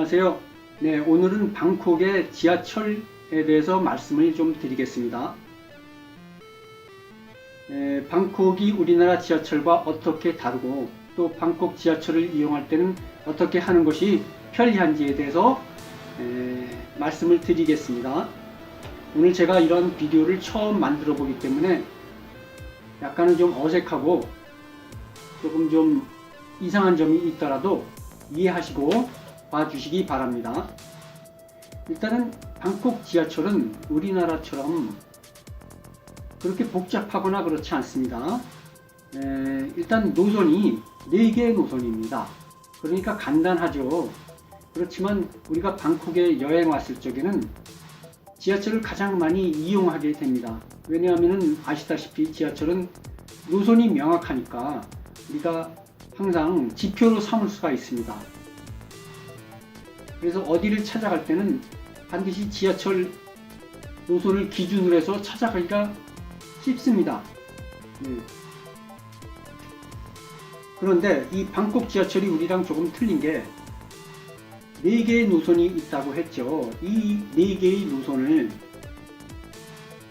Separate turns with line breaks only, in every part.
안녕하세요. 네, 오늘은 방콕의 지하철에 대해서 말씀을 좀 드리겠습니다. 방콕이 우리나라 지하철과 어떻게 다르고 또 방콕 지하철을 이용할 때는 어떻게 하는 것이 편리한지에 대해서 말씀을 드리겠습니다. 오늘 제가 이런 비디오를 처음 만들어 보기 때문에 약간은 좀 어색하고 조금 좀 이상한 점이 있더라도 이해하시고 봐주시기 바랍니다. 일단은 방콕 지하철은 우리나라처럼 그렇게 복잡하거나 그렇지 않습니다. 일단 노선이 4개의 노선입니다. 그러니까 간단하죠. 그렇지만 우리가 방콕에 여행 왔을 적에는 지하철을 가장 많이 이용하게 됩니다. 왜냐하면 아시다시피 지하철은 노선이 명확하니까 우리가 항상 지표로 삼을 수가 있습니다. 그래서 어디를 찾아갈 때는 반드시 지하철 노선을 기준으로 해서 찾아가기가 쉽습니다. 그런데 이 방콕 지하철이 우리랑 조금 틀린 게 4개의 노선이 있다고 했죠. 이 4개의 노선을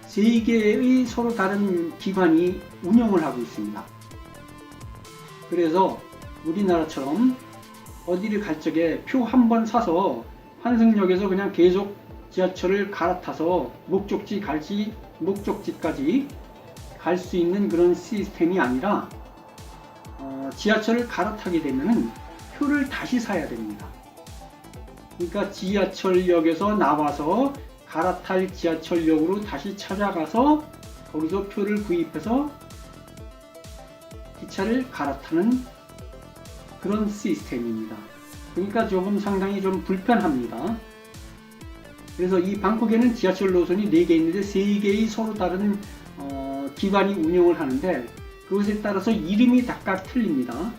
3개의 서로 다른 기관이 운영을 하고 있습니다. 그래서 우리나라처럼 어디를 갈 적에 표 한 번 사서 환승역에서 그냥 계속 지하철을 갈아타서 목적지까지 갈 수 있는 그런 시스템이 아니라 지하철을 갈아타게 되면은 표를 다시 사야 됩니다. 그러니까 지하철역에서 나와서 갈아탈 지하철역으로 다시 찾아가서 거기서 표를 구입해서 기차를 갈아타는 그런 시스템입니다. 그러니까 조금 상당히 좀 불편합니다. 그래서 이 방콕에는 지하철 노선이 4개 있는데 3개의 서로 다른 기관이 운영을 하는데 그것에 따라서 이름이 각각 틀립니다.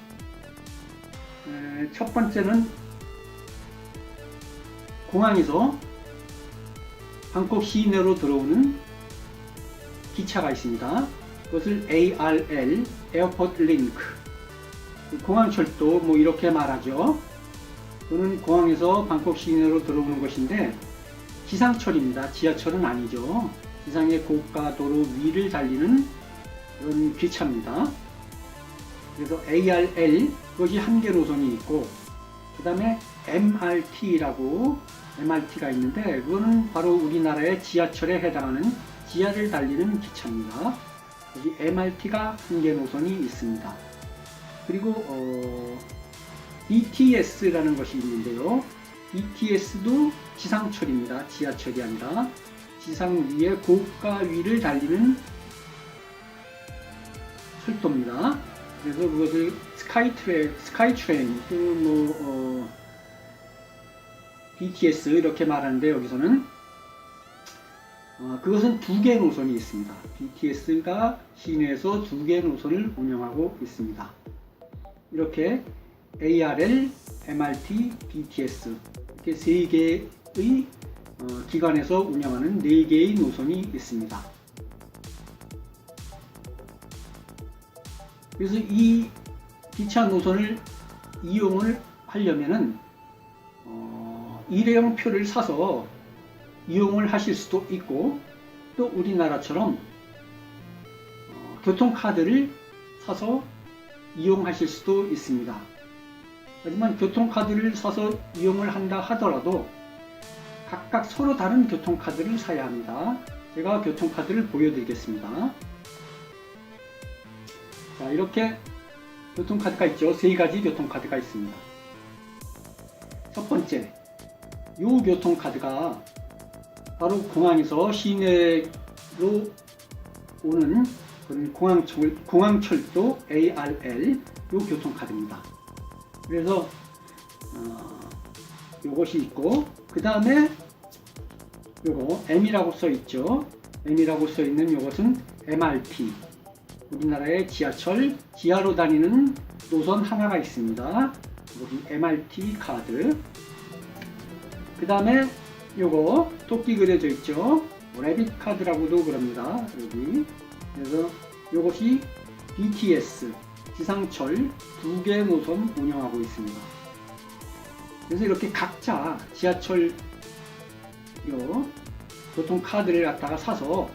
첫 번째는 공항에서 방콕 시내로 들어오는 기차가 있습니다. 그것을 ARL, 에어포트 링크, 공항철도 뭐 이렇게 말하죠. 그는 공항에서 방콕 시내로 들어오는 것인데 기상철입니다. 지하철은 아니죠. 지상의 고가 도로 위를 달리는 그런 기차입니다. 그래서 ARL, 그것이 한 개 노선이 있고 그 다음에 MRT라고 MRT가 있는데 그거는 바로 우리나라의 지하철에 해당하는 지하를 달리는 기차입니다. 여기 MRT가 한 개 노선이 있습니다. 그리고 BTS라는 것이 있는데요. BTS도 지상철입니다. 지하철이 아니라 지상 위에 고가 위를 달리는 철도입니다. 그래서 그것을 스카이트레인, BTS 이렇게 말하는데 여기서는 그것은 2개 노선이 있습니다. BTS가 시내에서 2개 노선을 운영하고 있습니다. 이렇게 ARL, MRT, BTS 이렇게 3개의 기관에서 운영하는 4개의 노선이 있습니다. 그래서 이 기차 노선을 이용을 하려면은 일회용 표를 사서 이용을 하실 수도 있고 또 우리나라처럼 교통카드를 사서 이용하실 수도 있습니다. 하지만 교통카드를 사서 이용을 한다 하더라도 각각 서로 다른 교통카드를 사야 합니다. 제가 교통카드를 보여드리겠습니다. 자, 이렇게 교통카드가 있죠. 3가지 교통카드가 있습니다. 첫 번째, 이 교통카드가 바로 공항에서 시내로 오는 공항철도 ARL 이 교통카드입니다. 그래서 요것이 있고 그 다음에 요거 M이라고 써 있죠. M이라고 써 있는 요것은 MRT, 우리나라의 지하철 지하로 다니는 노선 하나가 있습니다. 여기 MRT 카드. 그 다음에 요거 토끼 그려져 있죠. 레빗 카드라고도 그럽니다. 여기. 그래서 요것이 BTS 지상철 2개 노선 운영하고 있습니다. 그래서 이렇게 각자 지하철 요 교통카드를 갖다가 사서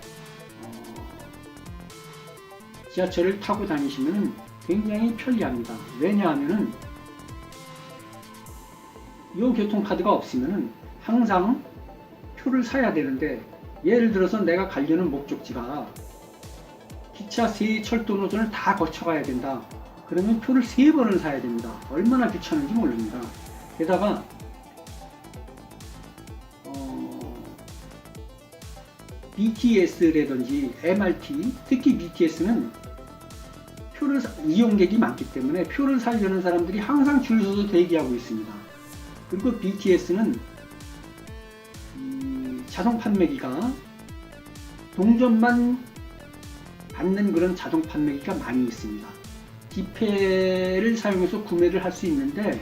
지하철을 타고 다니시면 굉장히 편리합니다. 왜냐하면은 이 교통카드가 없으면은 항상 표를 사야 되는데, 예를 들어서 내가 가려는 목적지가 기차 3철도 노선을 다 거쳐가야 된다. 그러면 표를 3번을 사야 됩니다. 얼마나 귀찮은지 모릅니다. 게다가 BTS라든지 MRT, 특히 BTS는 이용객이 많기 때문에 표를 사려는 사람들이 항상 줄 서서 대기하고 있습니다. 그리고 BTS는 자동 판매기가 동전만 받는 그런 자동 판매기가 많이 있습니다. 지폐를 사용해서 구매를 할 수 있는데,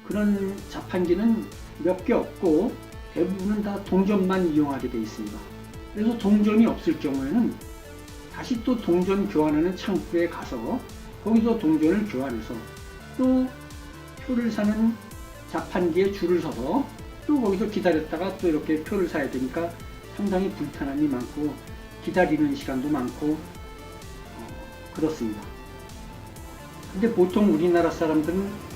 그런 자판기는 몇 개 없고 대부분은 다 동전만 이용하게 되어 있습니다. 그래서 동전이 없을 경우에는 다시 또 동전 교환하는 창구에 가서 거기서 동전을 교환해서 또 표를 사는 자판기에 줄을 서서 또 거기서 기다렸다가 또 이렇게 표를 사야 되니까 상당히 불편함이 많고 기다리는 시간도 많고 그렇습니다. 근데 보통 우리나라 사람들은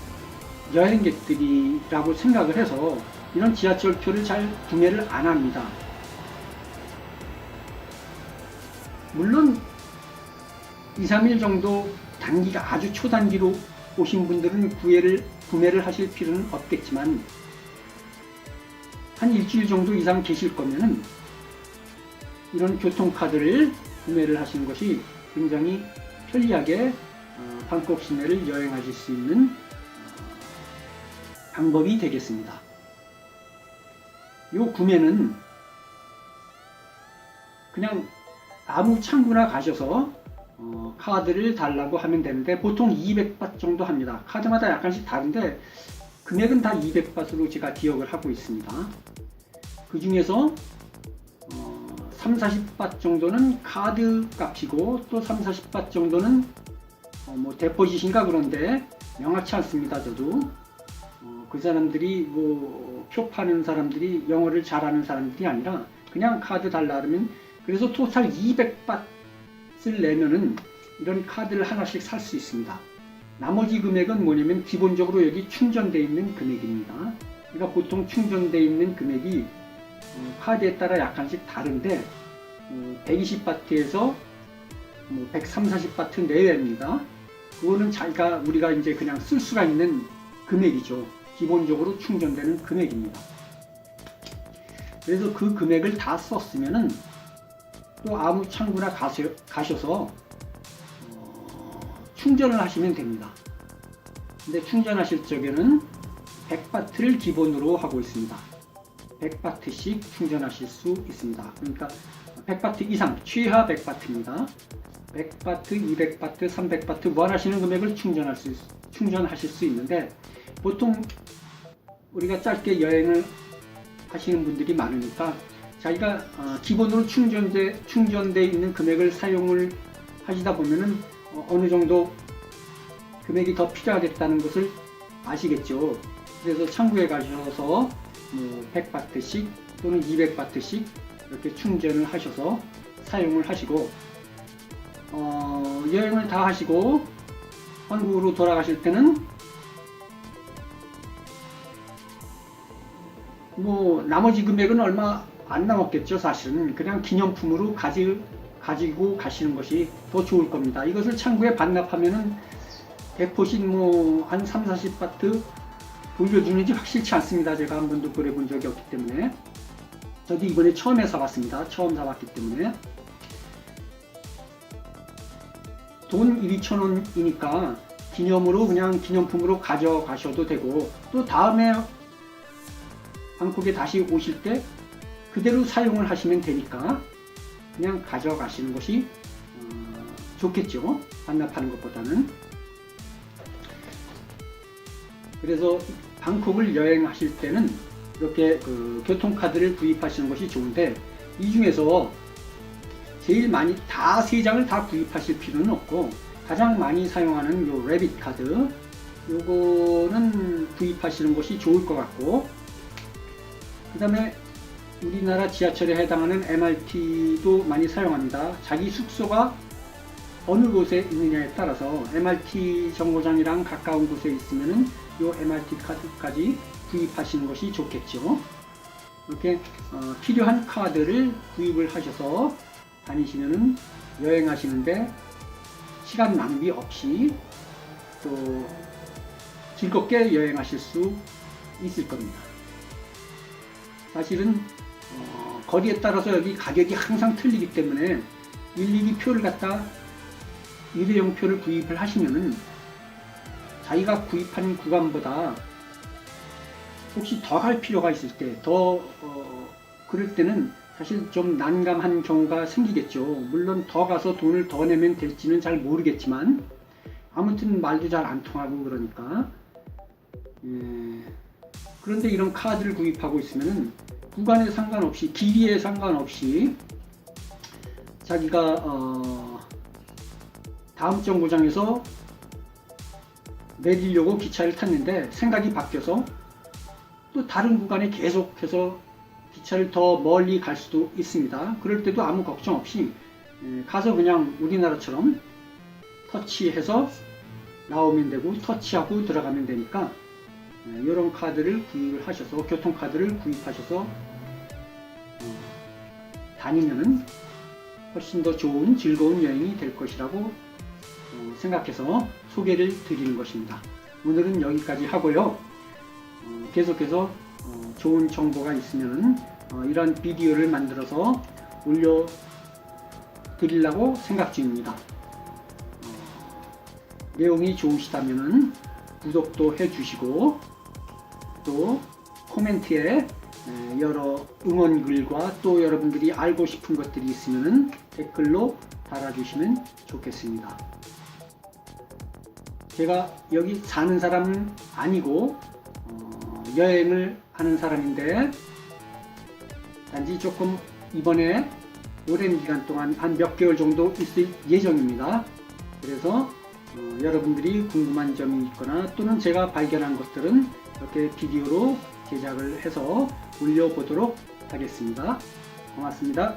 여행객들이라고 생각을 해서 이런 지하철표를 잘 구매를 안 합니다. 물론 2, 3일 정도 단기가 아주 초단기로 오신 분들은 구매를 하실 필요는 없겠지만, 한 일주일 정도 이상 계실 거면은 이런 교통카드를 구매를 하시는 것이 굉장히 편리하게 방콕 시내를 여행하실 수 있는 방법이 되겠습니다. 이 구매는 그냥 아무 창구나 가셔서 카드를 달라고 하면 되는데, 보통 200바 정도 합니다. 카드마다 약간씩 다른데 금액은 다 200바트로 제가 기억을 하고 있습니다. 그 중에서 3, 40바 정도는 카드 값이고, 또 3, 40바 정도는 뭐 데포짓인가 그런데 명확치 않습니다. 저도 그 사람들이 뭐 표 파는 사람들이 영어를 잘하는 사람들이 아니라 그냥 카드 달라 그러면, 그래서 토탈 200바트를 내면은 이런 카드를 하나씩 살 수 있습니다. 나머지 금액은 뭐냐면 기본적으로 여기 충전되어 있는 금액입니다. 그러니까 보통 충전되어 있는 금액이 카드에 따라 약간씩 다른데 120바트에서 130, 40바트 내외입니다. 그거는 우리가 이제 그냥 쓸 수가 있는 금액이죠. 기본적으로 충전되는 금액입니다. 그래서 그 금액을 다 썼으면은 또 아무 창구나 가셔서 충전을 하시면 됩니다. 근데 충전하실 적에는 100바트를 기본으로 하고 있습니다. 100바트씩 충전하실 수 있습니다. 그러니까 100바트 이상, 최하 100바트입니다. 100바트, 200바트, 300바트 원하시는 금액을 충전하실 수 있는데, 보통 우리가 짧게 여행을 하시는 분들이 많으니까 자기가 기본으로 충전되어 있는 금액을 사용을 하시다 보면은 어느 정도 금액이 더 필요하겠다는 것을 아시겠죠. 그래서 창구에 가셔서 100바트씩 또는 200바트씩 이렇게 충전을 하셔서 사용을 하시고, 여행을 다 하시고 한국으로 돌아가실 때는 뭐 나머지 금액은 얼마 안 남았겠죠. 사실은 그냥 기념품으로 가지고 가시는 것이 더 좋을 겁니다. 이것을 창구에 반납하면은 데포짓 한 3, 40바트 돌려주는지 확실치 않습니다. 제가 한 번도 그래 본 적이 없기 때문에. 저도 이번에 처음에 사봤습니다. 처음 사봤기 때문에. 돈 2,000원이니까 기념으로 그냥 기념품으로 가져가셔도 되고, 또 다음에 방콕에 다시 오실 때 그대로 사용을 하시면 되니까 그냥 가져가시는 것이 좋겠죠. 반납하는 것보다는. 그래서 방콕을 여행하실 때는 이렇게 교통카드를 구입하시는 것이 좋은데, 이 중에서 제일 많이 다 3장을 다 구입하실 필요는 없고, 가장 많이 사용하는 요 레빗 카드, 요거는 구입하시는 것이 좋을 것 같고, 그 다음에 우리나라 지하철에 해당하는 MRT도 많이 사용합니다. 자기 숙소가 어느 곳에 있느냐에 따라서 MRT 정거장이랑 가까운 곳에 있으면은 요 MRT 카드까지 구입하시는 것이 좋겠죠. 이렇게 필요한 카드를 구입을 하셔서 다니시면은 여행하시는데 시간 낭비 없이 또 즐겁게 여행하실 수 있을 겁니다. 사실은 거리에 따라서 여기 가격이 항상 틀리기 때문에 일일이 표를 갖다 일회용 표를 구입을 하시면은 자기가 구입한 구간보다 혹시 더 갈 필요가 있을 때 그럴 때는 사실 좀 난감한 경우가 생기겠죠. 물론 더 가서 돈을 더 내면 될지는 잘 모르겠지만 아무튼 말도 잘 안 통하고 그러니까 그런데 이런 카드를 구입하고 있으면은 구간에 상관없이 길이에 상관없이 자기가 다음 정거장에서 내리려고 기차를 탔는데 생각이 바뀌어서 또 다른 구간에 계속해서 기차를 더 멀리 갈 수도 있습니다. 그럴 때도 아무 걱정 없이 가서 그냥 우리나라처럼 터치해서 나오면 되고 터치하고 들어가면 되니까 이런 카드를 구입을 하셔서 교통카드를 구입하셔서 다니면은 훨씬 더 좋은 즐거운 여행이 될 것이라고 생각해서 소개를 드리는 것입니다. 오늘은 여기까지 하고요. 계속해서 좋은 정보가 있으면 이런 비디오를 만들어서 올려 드리려고 생각 중입니다. 내용이 좋으시다면 구독도 해주시고 또 코멘트에 여러 응원글과 또 여러분들이 알고 싶은 것들이 있으면 댓글로 달아주시면 좋겠습니다. 제가 여기 사는 사람은 아니고 여행을 하는 사람인데 단지 조금 이번에 오랜 기간 동안 한 몇 개월 정도 있을 예정입니다. 그래서 여러분들이 궁금한 점이 있거나 또는 제가 발견한 것들은 이렇게 비디오로 제작을 해서 올려보도록 하겠습니다. 고맙습니다.